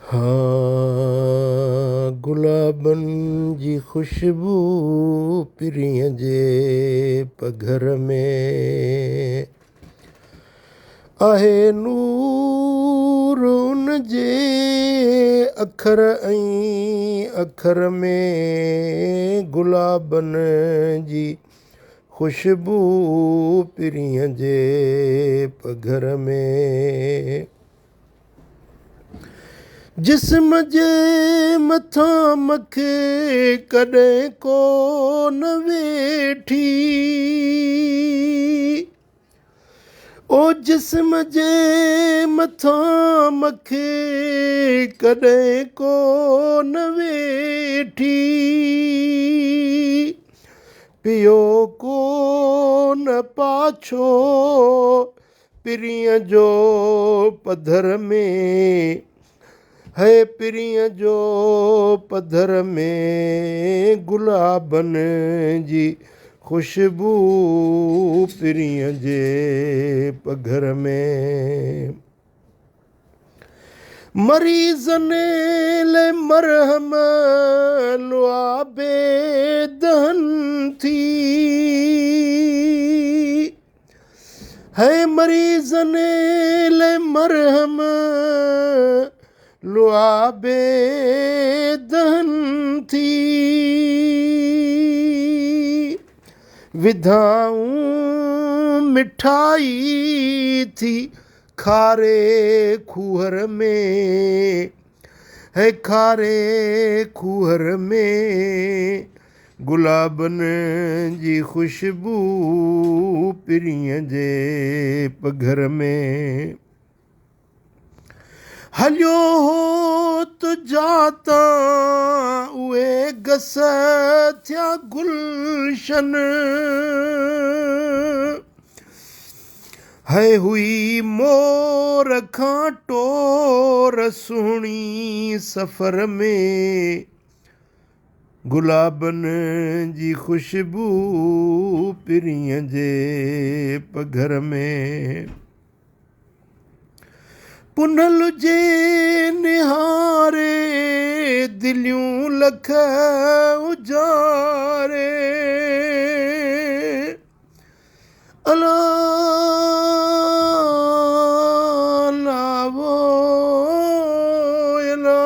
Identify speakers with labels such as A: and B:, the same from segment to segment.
A: हाँ गुलाबनि जी ख़ुशबू पिरीअ जे पघर में आहे नूर उन जे अखर ऐं अखर में गुलाबनि जी ख़ुशबू पिरीअ जे पघर में जिस्म जे मथां मखे कॾहिं को न वेठी ओ जिस्म जे मथां मखे कॾहिं को न वेठी पियो को न पाछो पिरीअ जो पधर में है पिरीअ जो पधर में गुलाबनि जी ख़ुशबू पिरीअ जे पघर में मरीज़नि लाइ मरहम लुआबे दहन थी है मरीज़नि लाइ मरहम लुआबे दहन थी विधाऊं मिठाई थी खारे खूहर में है खारे खूहर में गुलाबनि जी ख़ुशबू पिरीअ जे पघर में हलियो हो त जाता उहे गस थिया गुलशन है हुई मोर खां टोर सुहिणी सफ़र में गुलाबनि जी ख़ुशबू पिरीअ जे पघर में पुनल जे निहारे दिलियूं लख उजारे अला लावो अला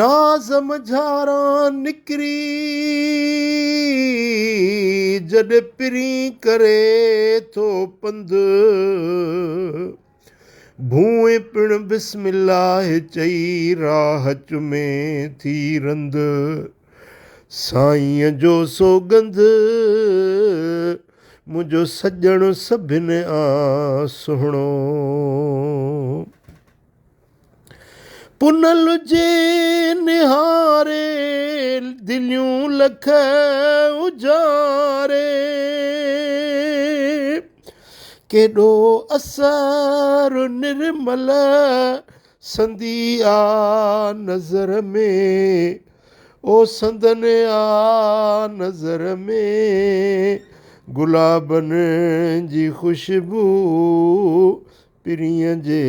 A: नाज़म झारां निकिरी जॾहिं पिरी करे थो पंधु भूए पिणु बिस्मिल्लाह चई राह चुमे थी रंध साईंअ जो सोगंध मुंहिंजो सॼणु सभिनि आ सुहिणो पुनल जे निहारे दिलियूं लख उजारे केॾो असर निर्मल संदी आ नज़र में ओ संदन आ नज़र में गुलाबनि जी ख़ुशबू पिरीअ जे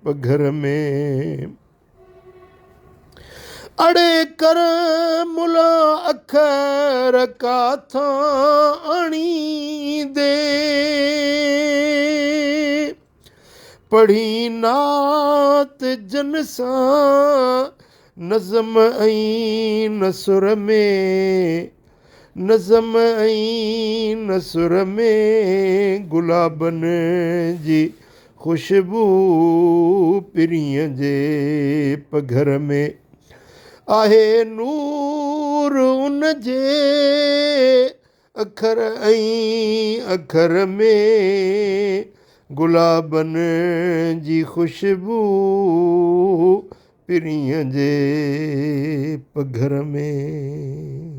A: पघर में अड़े कर मुला अखर काथां आणींदे पढ़ी नात जन सां नज़म ऐं नसुर में नज़म ऐं नसुर में गुलाबनि जी ख़ुशबू पिरीअ जे पघर में आहे नूर उन जे अखर ऐं अखर में गुलाबनि जी ख़ुशबू पिरीअ जे पघर में